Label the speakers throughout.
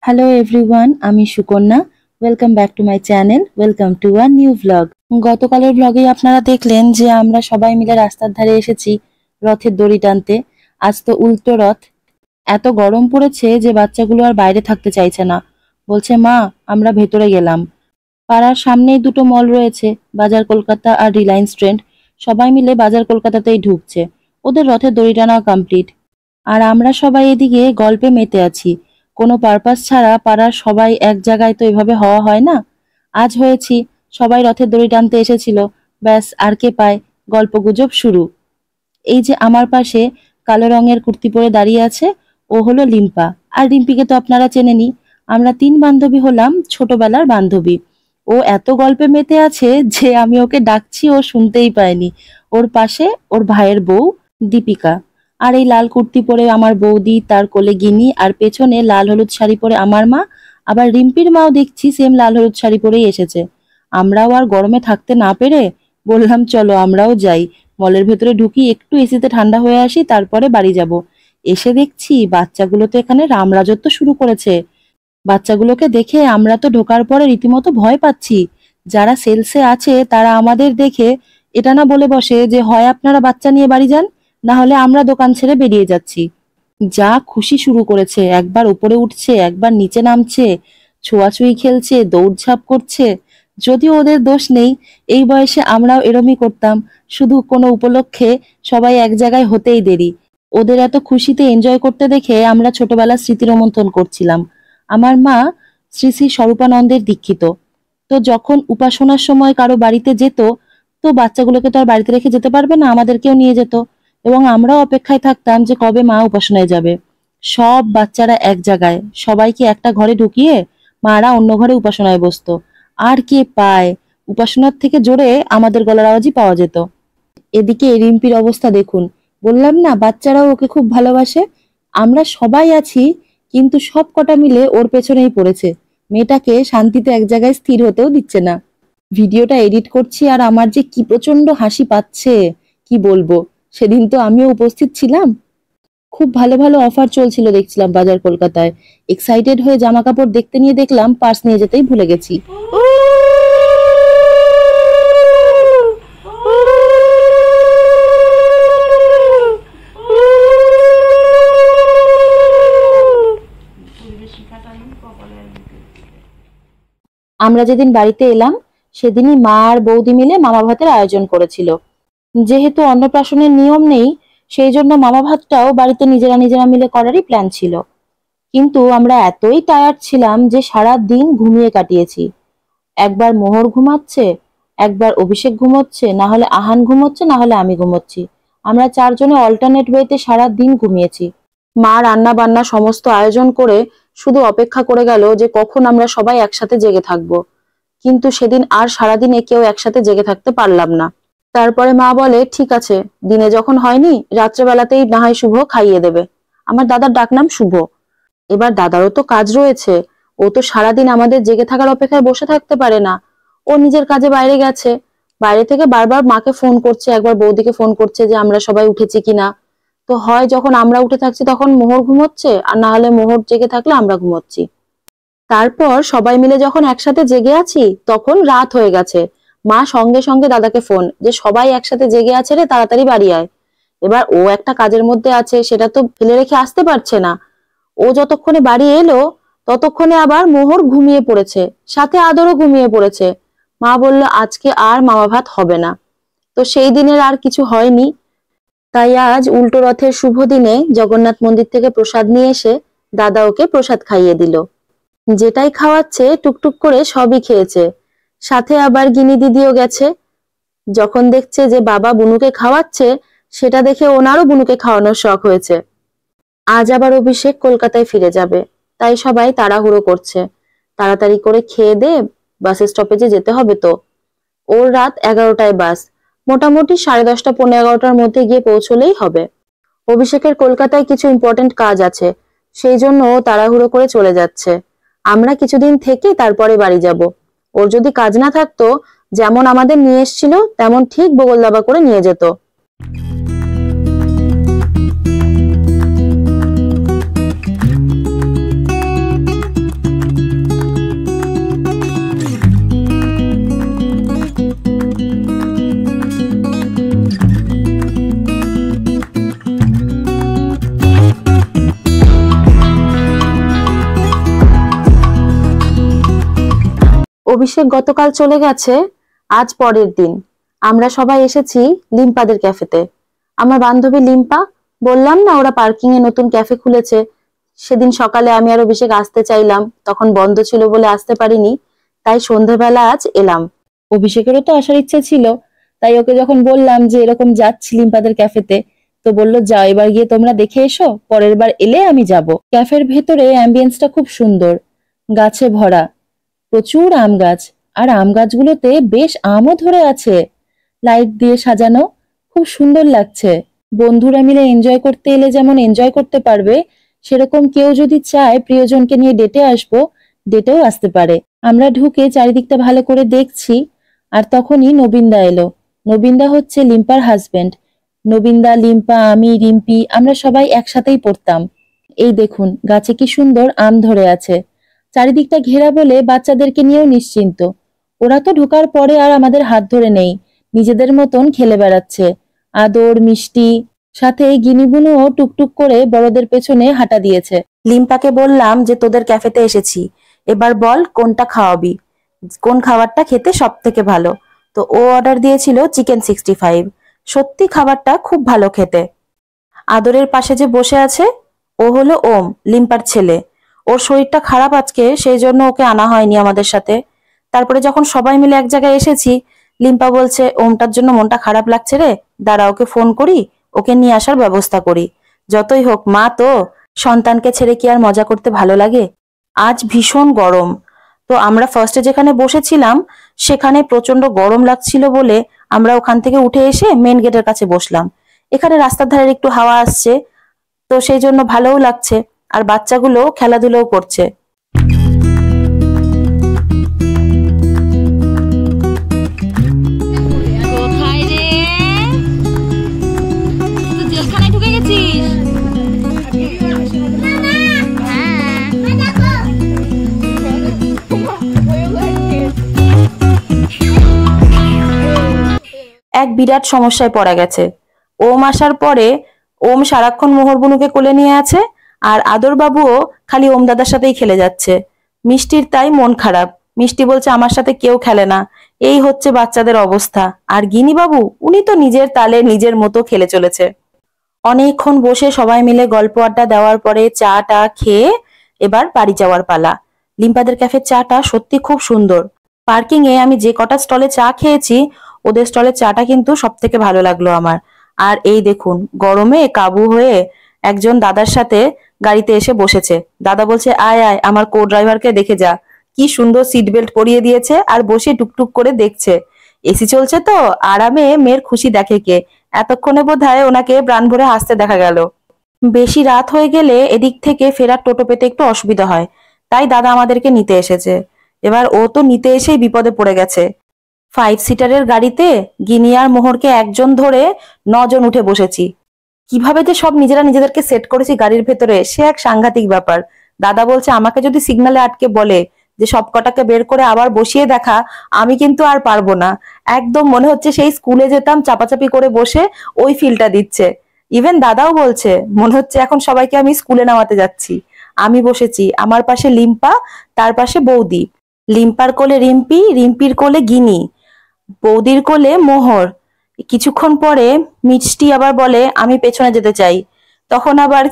Speaker 1: Hello everyone, আমি Sukanya. Welcome back to my channel. Welcome to a new vlog. গতকালের ভ্লগে আপনারা দেখলেন যে আমরা সবাই মিলে রাস্তার ধারে এসেছি রথের দড়ি টানতে। আজ তো উল্টো রথ। এত গরম পড়েছে যে বাচ্চাগুলো আর বাইরে থাকতে চাইছে না, বলছে মা আমরা ভেতরে গেলাম। পাড়ার সামনেই দুটো মল রয়েছে, বাজার কলকাতা আর রিলায়েন্স ট্রেন্ড। সবাই মিলে বাজার কলকাতাতেই ঢুকছে। ওদের রথের দড়ি টানা কমপ্লিট, আর আমরা সবাই এদিকে গল্পে মেতে আছি। কোনো পারপাস ছাড়া পাড়ার সবাই এক জায়গায় তো এভাবে হওয়া হয় না। আজ হয়েছি, সবাই রথের দড়ি টানতে এসেছিল। ব্যাস, আর কে পায়, গল্পগুজব শুরু। এই যে আমার পাশে কালো রঙের কুর্তি পরে দাঁড়িয়ে আছে, ও হলো লিম্পা। আর রিম্পিকে তো আপনারা চেনেনই। আমরা তিন বান্ধবী হলাম ছোটবেলার বান্ধবী। ও এত গল্পে মেতে আছে যে আমি ওকে ডাকছি ও শুনতেই পায়নি। ওর পাশে ওর ভাইয়ের বউ দীপিকা, আর এই লাল কুর্তি পরে আমার বৌদি, তার কোলে গিনি, আর পেছনে লাল হলুদ শাড়ি পরে আমার মা। আবার রিম্পির মাও দেখছি সেম লাল হলুদ শাড়ি পরেই এসেছে। আমরাও আর গরমে থাকতে না পেরে বললাম চলো আমরাও যাই, মলের ভেতরে ঢুকি, একটু এসিতে ঠান্ডা হয়ে আসি, তারপরে বাড়ি যাব। এসে দেখছি বাচ্চাগুলো তো এখানে রামরাজত্ব শুরু করেছে। বাচ্চাগুলোকে দেখে আমরা তো ঢোকার পরে রীতিমতো ভয় পাচ্ছি। যারা সেলসে আছে তারা আমাদের দেখে এটা না বলে বসে যে হয় আপনারা বাচ্চা নিয়ে বাড়ি যান, না হলে আমরা দোকান ছেড়ে বেরিয়ে যাচ্ছি। যা খুশি শুরু করেছে, একবার উপরে উঠছে, একবার নিচে নামছে, ছোঁয়াছুঁই খেলছে, দৌড়ঝাঁপ করছে। যদিও ওদের দোষ নেই, এই বয়সে আমরাও এরমই করতাম। শুধু কোনো উপলক্ষে সবাই এক জায়গায় হতেই দেরি। ওদের এত খুশিতে এনজয় করতে দেখে আমরা ছোটবেলার স্মৃতি রোমন্থন করছিলাম। আমার মা শ্রী শ্রী স্বরূপানন্দের দীক্ষিত। তো যখন উপাসনার সময় কারো বাড়িতে যেত, তো বাচ্চাগুলোকে তো আর বাড়িতে রেখে যেতে পারবে না, আমাদেরকেও নিয়ে যেত। এবং আমরাও অপেক্ষায় থাকতাম যে কবে মা উপাসনায় যাবে। সব বাচ্চারা এক জায়গায়, সবাইকে একটা ঘরে ঢুকিয়ে মারা অন্য ঘরে উপাসনায় বসতো। আর কে পায়, উপাসনার থেকে জোরে আমাদের গলার আওয়াজই পাওয়া যেত। এদিকে রিম্পির অবস্থা দেখুন। বললাম না বাচ্চারাও ওকে খুব ভালোবাসে। আমরা সবাই আছি, কিন্তু সব কটা মিলে ওর পেছনেই পড়েছে। মেয়েটাকে শান্তিতে এক জায়গায় স্থির হতেও দিচ্ছে না। ভিডিওটা এডিট করছি আর আমার যে কি প্রচন্ড হাসি পাচ্ছে, কি বলবো। সেদিন তো আমিও উপস্থিত ছিলাম। খুব ভালো ভালো অফার চলছিল দেখছিলাম বাজার কলকাতায়। এক্সাইটেড হয়ে জামা কাপড় দেখতে নিয়ে দেখলাম পার্স নিয়ে যেতেই ভুলে গেছি। আমরা যেদিন বাড়িতে এলাম সেদিনই মা আর বৌদি মিলে মামা ভাতের আয়োজন করেছিল। যেহেতু অন্নপ্রাশনের নিয়ম নেই, সেই জন্য মামা ভাতটাও বাড়িতে নিজেরা নিজেরা মিলে করারই প্ল্যান ছিল। কিন্তু আমরা এতই টায়ার্ড ছিলাম যে সারা দিন ঘুমিয়ে কাটিয়েছি। একবার মোহর ঘুমাচ্ছে, একবার অভিষেক ঘুমোচ্ছে, না হলে আহান ঘুমোচ্ছে, না হলে আমি ঘুমোচ্ছি। আমরা চারজনে অল্টারনেট ওয়েতে সারা দিন ঘুমিয়েছি। মা রান্না বান্না সমস্ত আয়োজন করে শুধু অপেক্ষা করে গেল যে কখন আমরা সবাই একসাথে জেগে থাকবো। কিন্তু সেদিন আর সারাদিনে কেউ একসাথে জেগে থাকতে পারলাম না। তারপরে মা বলে ঠিক আছে, দিনে যখন হয়নি রাত্রেবেলাতেই না হয় শুভ খাইয়ে দেবে। আমার দাদার ডাকনাম শুভ। এবার দাদারও তো কাজ রয়েছে, ও তো সারাদিন আমাদের জেগে থাকার অপেক্ষায় বসে থাকতে পারে না। ও নিজের কাজে বাইরে গেছে। বাইরে থেকে বারবার মাকে ফোন করছে, একবার বৌদিকে ফোন করছে যে আমরা সবাই উঠেছি কিনা। তো হয় যখন আমরা উঠে থাকছি তখন মোহর ঘুমোচ্ছে, আর না হলে মোহর জেগে থাকলে আমরা ঘুমোচ্ছি। তারপর সবাই মিলে যখন একসাথে জেগে আছি তখন রাত হয়ে গেছে। মা সঙ্গে সঙ্গে দাদাকে ফোন, যে সবাই একসাথে জেগে আছে রে, তাড়াতাড়ি বাড়ি আয়। এবার ও একটা কাজের মধ্যে আছে, সেটা তো ফেলে রেখে আসতে পারছে না। ও যতক্ষণে বাড়ি এলো ততক্ষণে আবার মোহর ঘুমিয়ে পড়েছে, সাথে আদরও ঘুমিয়ে পড়েছে। মা বলল আজকে আর মামা ভাত হবে না। তো সেই দিনের আর কিছু হয়নি। তাই আজ উল্টো রথের শুভ দিনে জগন্নাথ মন্দির থেকে প্রসাদ নিয়ে এসে দাদা ওকে প্রসাদ খাইয়ে দিল। যেটাই খাওয়াচ্ছে টুকটুক করে সবই খেয়েছে। সাথে আবার গিনি দিদিও গেছে। যখন দেখছে যে বাবা বুনুকে খাওয়াচ্ছে, সেটা দেখে ওনারও বুনুকে খাওয়ানোর শখ হয়েছে। আজ আবার অভিষেক কলকাতায় ফিরে যাবে, তাই সবাই তাড়াহুড়ো করছে। তাড়াতাড়ি করে খেয়ে দে, বাস স্টপেজে যেতে হবে তো। ওর রাত 11টায় বাস, মোটামুটি 10:30 পৌনে 11টার মধ্যে গিয়ে পৌঁছলেই হবে। অভিষেকের কলকাতায় কিছু ইম্পর্টেন্ট কাজ আছে, সেই জন্য ও তাড়াহুড়ো করে চলে যাচ্ছে। আমরা কিছুদিন থেকে তারপরে বাড়ি যাব। ওর যদি কাজ না থাকতো, যেমন আমাদের নিয়ে এসেছিল তেমন ঠিক বগল দাবা করে নিয়ে যেত। অভিষেক গতকাল চলে গেছে, আজ পরের দিন। আমরা সবাই এসেছি লিম্পাদের ক্যাফেতে। আমার বান্ধবী লিম্পা, বললাম না ওরা পার্কিং এ নতুন ক্যাফে খুলেছে। সেদিন সকালে আমি আর অভিষেক আসতে চাইলাম, তখন বন্ধ ছিল বলে আসতে পারিনি, তাই সন্ধ্যাবেলা আজ এলাম। অভিষেকেরও তো আসার ইচ্ছা ছিল, তাই ওকে যখন বললাম যে এরকম যাচ্ছি লিম্পাদের ক্যাফেতে, তো বললো যাও, এবার গিয়ে তোমরা দেখে এসো, পরের বার এলে আমি যাব। ক্যাফের ভেতরে অ্যাম্বিয়েন্সটা খুব সুন্দর, গাছে ভরা, প্রচুর আম গাছ, আর আম গাছগুলোতে বেশ আমও ধরে আছে। লাইট দিয়ে সাজানো, খুব সুন্দর লাগছে। বন্ধুরা মিলে এনজয় করতে এলে যেমন এনজয় করতে পারবে, সেরকম কেউ যদি চায় প্রিয়জনকে নিয়ে ডেটে আসবো, ডেটেও আসতে পারে। আমরা ঢুকে চারিদিকটা ভালো করে দেখছি, আর তখনই নবীনদা এলো। নবীনদা হচ্ছে লিম্পার হাজবেন্ড। নবীনদা, লিম্পা, আমি, রিম্পি, আমরা সবাই একসাথেই পড়তাম। এই দেখুন গাছে কি সুন্দর আম ধরে আছে। চারিদিকটা ঘেরা বলে বাচ্চাদেরকে নিয়েও নিশ্চিন্ত। ওরা তো ঢোকার পরে আর আমাদের হাত ধরে নেই, নিজেদের মতন খেলে বেড়াচ্ছে। আদর, মিষ্টি, সাথে গিনিবুনুও টুকটুক করে বড়দের পেছনে হাঁটা দিয়েছে। লিম্পাকে বললাম যে তোদের ক্যাফেতে এসেছি, এবার বল কোনটা খাওয়াবি, কোন খাবারটা খেতে সব থেকে ভালো। তো ও অর্ডার দিয়েছিল চিকেন 65। সত্যি খাবারটা খুব ভালো খেতে। আদরের পাশে যে বসে আছে, ও হলো ওম, লিম্পার ছেলে। ওর শরীরটা খারাপ আজকে, সেই জন্য ওকে আনা হয়নি আমাদের সাথে। তারপরে যখন সবাই মিলে এক জায়গায় এসেছি, লিম্পা বলছে ওমটার জন্য মনটা খারাপ লাগছে রে, দাঁড়া ওকে ফোন করি, ওকে নিয়ে আসার ব্যবস্থা করি। যতই হোক মা তো, সন্তানকে ছেড়ে কি আর মজা করতে ভালো লাগে। আজ ভীষণ গরম, তো আমরা ফার্স্টে যেখানে বসেছিলাম সেখানে প্রচন্ড গরম লাগছিল বলে আমরা ওখান থেকে উঠে এসে মেন গেটের কাছে বসলাম। এখানে রাস্তার ধারে একটু হাওয়া আসছে, তো সেই জন্য ভালোও লাগছে, আর বাচ্চাগুলো খেলাধুলোও করছে।
Speaker 2: কোথায় রে? তুই জেলখানায় ঢুকে গেছিস?
Speaker 1: এক বিরাট সমস্যায় পড়া গেছে। ওম আসার পরে ওম সারাক্ষণ মোহরবুনুকে কোলে নিয়ে আছে, আর আদর বাবুও খালি ওম দাদার সাথেই খেলে যাচ্ছে। মিষ্টির তাই মন খারাপ, মিষ্টি বলছে আমার সাথে কেউ খেলে না। এই হচ্ছে বাচ্চাদের অবস্থা। আর গিনি বাবু, উনি তো নিজের তালে নিজের মতো খেলে চলেছে। অনেকক্ষণ বসে সবাই মিলে গল্প আড্ডা দেওয়ার পরে চা টা খেয়ে এবার বাড়ি যাওয়ার পালা। লিম্পাদের ক্যাফের চাটা সত্যি খুব সুন্দর। পার্কিং এ আমি যে কটা স্টলে চা খেয়েছি, ওদের স্টলের চাটা কিন্তু সব থেকে ভালো লাগলো আমার। আর এই দেখুন গরমে কাবু হয়ে একজন দাদার সাথে গাড়িতে এসে বসেছে। দাদা বলছে আয় আয় আমার কো ড্রাইভারকে দেখে যা, কি সুন্দর সিট বেল্ট পরিয়ে দিয়েছে, আর বসে টুকটুক করে দেখছে। এসি চলছে তো আরামে, মেয়ের খুশি দেখে কে। এতক্ষণে বোধহয় ওনাকে প্রাণ ভরে হাসতে দেখা গেল। বেশি রাত হয়ে গেলে এদিক থেকে ফেরার টোটো পেতে একটু অসুবিধা হয়, তাই দাদা আমাদেরকে নিতে এসেছে। এবার ও তো নিতে এসেই বিপদে পড়ে গেছে। 5 সিটারের গাড়িতে গিনি আর মোহরকে একজন ধরে 9 জন উঠে বসেছি। কিভাবে যে সব নিজেরা নিজেদেরকে সেট করেছি গাড়ির ভেতরে, সে এক সাংঘাতিক ব্যাপার। দাদা বলছে আমাকে যদি সিগনালে আটকে বলে যে সব কটাকে বের করে আবার বসিয়ে দেখা, আমি কিন্তু আর পারবো না। একদম মনে হচ্ছে সেই স্কুলে যেতাম চাপাচাপি করে বসে, ওই ফিলটা দিচ্ছে। ইভেন দাদাও বলছে মনে হচ্ছে এখন সবাইকে আমি স্কুলে নামাতে যাচ্ছি। আমি বসেছি, আমার পাশে লিম্পা, তার পাশে বৌদি। লিম্পার কোলে রিম্পি, রিম্পির কোলে গিনি, বৌদির কোলে মোহর। কিছুক্ষণ পরে মিষ্টি আবার বলে আমি পেছনে যেতে চাই, তখন আবার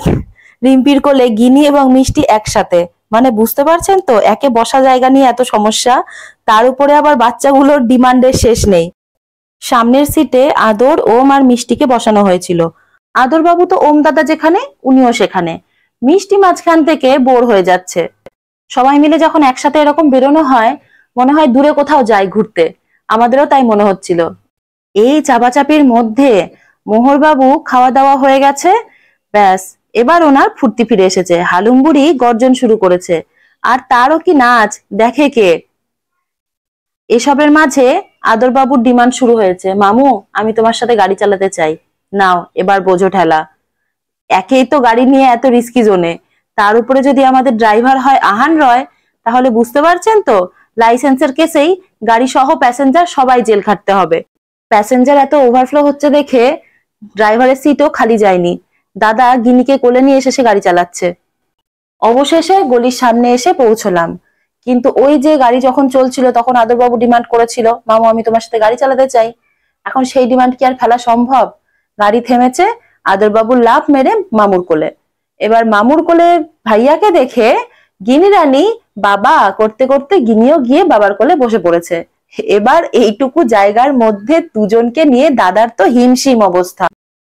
Speaker 1: রিম্পির কোলে গিনি এবং মিষ্টি একসাথে। মানে বুঝতে পারছেন তো, একে বসা জায়গা নিয়ে এত সমস্যা, তার উপরে আবার বাচ্চাগুলোর ডিমান্ডের শেষ নেই। সামনের সিটে আদর, ওম আর মিষ্টিকে বসানো হয়েছিল। আদর বাবু তো ওম দাদা যেখানে উনিও সেখানে। মিষ্টি মাঝখান থেকে বোর হয়ে যাচ্ছে। সবাই মিলে যখন একসাথে এরকম বেরোনো হয়, মনে হয় দূরে কোথাও যাই ঘুরতে। আমাদেরও তাই মনে হচ্ছিল। এই চাপাচাপির মধ্যে মোহরবাবু খাওয়া দাওয়া হয়ে গেছে, ব্যাস এবার ওনার ফুর্তি ফিরে এসেছে। হালুমবুড়ি গর্জন শুরু করেছে, আর তারও কি নাচ দেখে কে। এসবের মাঝে আদরবাবুর ডিমান্ড শুরু হয়েছে, মামু আমি তোমার সাথে গাড়ি চালাতে চাই, নাও এবার বোঝো ঠেলা। একেই তো গাড়ি নিয়ে এত রিস্কি জোনে, তার উপরে যদি আমাদের ড্রাইভার হয় আহান রয়, তাহলে বুঝতে পারছেন তো লাইসেন্সের কেসেই গাড়ি সহ প্যাসেঞ্জার সবাই জেল খাটতে হবে। প্যাসেঞ্জার এত ওভারফ্লো হচ্ছে দেখে ড্রাইভারের সিটও খালি যায়নি। দাদা গিনিকে কোলে নিয়ে এসে সে গাড়ি চালাচ্ছে। অবশেষে গলির সামনে এসে পৌঁছলাম। কিন্তু ওই যে গাড়ি যখন চলছিল তখন আদরবাবু ডিমান্ড করেছিল, মামু আমি তোমার সাথে গাড়ি চালাতে চাই। এখন সেই ডিমান্ড কি আর ফেলা সম্ভব? গাড়ি থেমেছে, আদরবাবু লাফ মেরে মামুর কোলে। এবার মামুর কোলে ভাইয়াকে দেখে গিনি রানী বাবা করতে করতে গিনিও গিয়ে বাবার কোলে বসে পড়েছে। এবার এইটুকু জায়গার মধ্যে দুজনকে নিয়ে দাদার তো হিমশিম অবস্থা।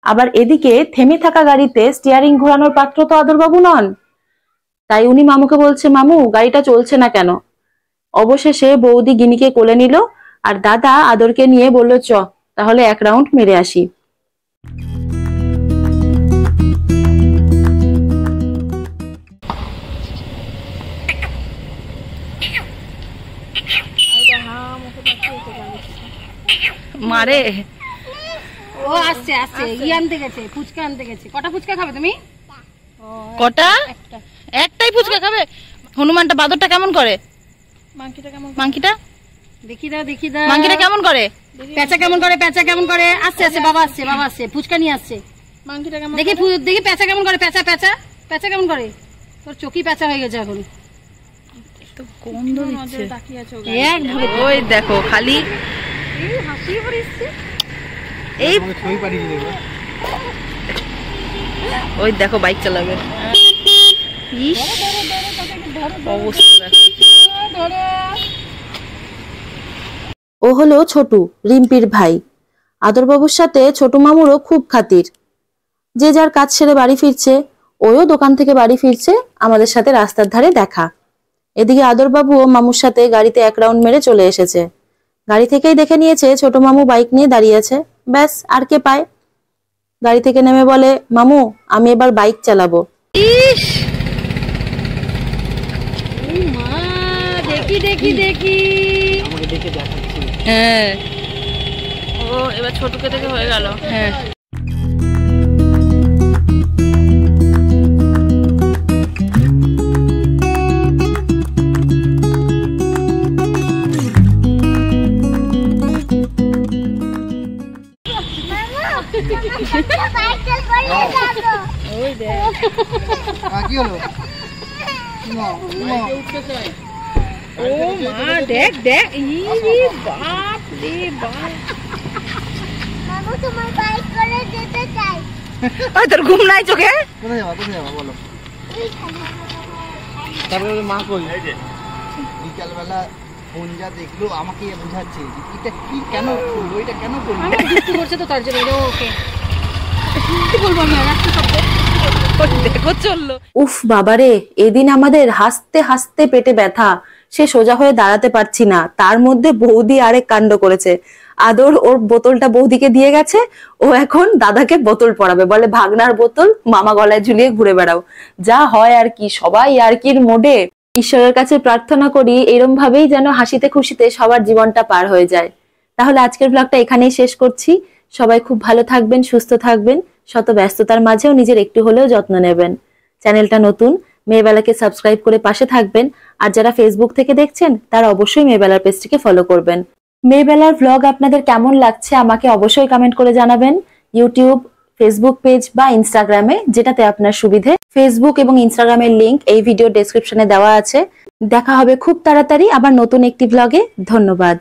Speaker 1: আবার এদিকে থেমে থাকা গাড়িতে স্টিয়ারিং ঘোরানোর পাত্র তো আদরবাবু নন, তাই উনি মামুকে বলছে, মামু গাড়িটা চলছে না কেন? অবশেষে বৌদি গিনিকে কোলে নিল আর দাদা আদরকে নিয়ে বলল, চ তাহলে এক রাউন্ড মেরে আসি।
Speaker 2: মারে ও আসছে আসছে ই আনতে গেছে, ফুচকা আনতে গেছে। কটা ফুচকা খাবে তুমি?
Speaker 3: কটা? একটাই ফুচকা খাবে? হনুমানটা বাদরটা কেমন করে? মাংকিটা
Speaker 2: দেখি দাও দেখি দাও।
Speaker 3: মাংকিটা কেমন করে?
Speaker 2: পেঁচা কেমন করে? পেঁচা কেমন করে? আসছে আসছে বাবা আসছে, বাবা আসছে, ফুচকা নিয়ে আসছে।
Speaker 3: মাংকিটা কেমন?
Speaker 2: দেখি দেখি পেঁচা কেমন করে? পেঁচা পেঁচা পেঁচা কেমন করে? তোর চোখই পেঁচা হয়ে গেছে এখন।
Speaker 3: তো গন্ধ দিচ্ছে।
Speaker 2: একভাবে
Speaker 3: ওই দেখো খালি
Speaker 2: হাসি পড়েছে।
Speaker 3: এই ওই দেখো বাইক চালাবে। ইস অবস্থা দেখো।
Speaker 1: ও হলো ছোটু, রিম্পির ভাই। আদরবাবুর সাথে ছোট মামুরও খুব খাতির। যে যার কাজ সেরে বাড়ি ফিরছে, ওও দোকান থেকে বাড়ি ফিরছে, আমাদের সাথে রাস্তার ধারে দেখা। এদিকে আদরবাবুও মামুর সাথে গাড়িতে এক রাউন্ড মেরে চলে এসেছে। গাড়ি থেকেই দেখে নিয়েছে ছোট মামু বাইক নিয়ে দাঁড়িয়ে আছে, ব্যাস আর কে পায়। গাড়ি থেকে নেমে বলে, মামু আমি এবার বাইক চালাবো।
Speaker 3: ইস
Speaker 2: মা দেখি দেখি দেখি।
Speaker 3: হ্যাঁ ও এবার ছোটকে থেকে হয়ে গেল। হ্যাঁ ও মা দেখ দেখ, ইরে বাপ রে বাপ।
Speaker 4: মামু তোমার বাইক করে যেতে চাই।
Speaker 3: ওই তোর ঘুম নাই চোখে?
Speaker 5: কোথায় যাবা বলো। তারপরে মা কই বিকালবেলা ফোন যা দেখলো আমাকে বোঝাচ্ছে এটা কি কেন করলো, এটা কেন করলো।
Speaker 2: আমার দুষ্টু করছে তো তার জন্য। ওকে কি বলবো আমি আর একটা শব্দ?
Speaker 3: দেখো চললো।
Speaker 1: উফ বাবারে, এদিন আমাদের হাসতে হাসতে পেটে ব্যথা, সে সোজা হয়ে দাঁড়াতে পারছি না। তার মধ্যে বৌদি আরেক কাণ্ড করেছে। আদর ওর বোতলটা বৌদিকে দিয়ে গেছে, ও এখন দাদাকে বোতল পরাবে, বলে ভাগনার বোতল মামা গলায় ঝুলিয়ে ঘুরে বেড়াও। যা হয় আর কি, সবাই আর কির মোডে। ঈশ্বরের কাছে প্রার্থনা করি এরম ভাবেই যেন হাসিতে খুশিতে সবার জীবনটা পার হয়ে যায়। তাহলে আজকের ব্লগটা এখানেই শেষ করছি। সবাই খুব ভালো থাকবেন, সুস্থ থাকবেন, শত ব্যস্ততার মাঝেও নিজের একটু হলেও যত্ন নেবেন। চ্যানেলটা নতুন, মেয়েবেলাকে সাবস্ক্রাইব করে পাশে থাকবেন। আর যারা ফেসবুক থেকে দেখছেন তারা অবশ্যই মেয়েবেলার পেজটিকে ফলো করবেন। মেয়েবেলার ব্লগ আপনাদের কেমন লাগছে আমাকে অবশ্যই কমেন্ট করে জানাবেন। ইউটিউব, ফেসবুক পেজ বা ইনস্টাগ্রামে, যেটাতে আপনার সুবিধে। ফেসবুক এবং ইনস্টাগ্রামের লিংক এই ভিডিও ডেসক্রিপশনে দেওয়া আছে। দেখা হবে খুব তাড়াতাড়ি আবার নতুন একটি ব্লগে। ধন্যবাদ।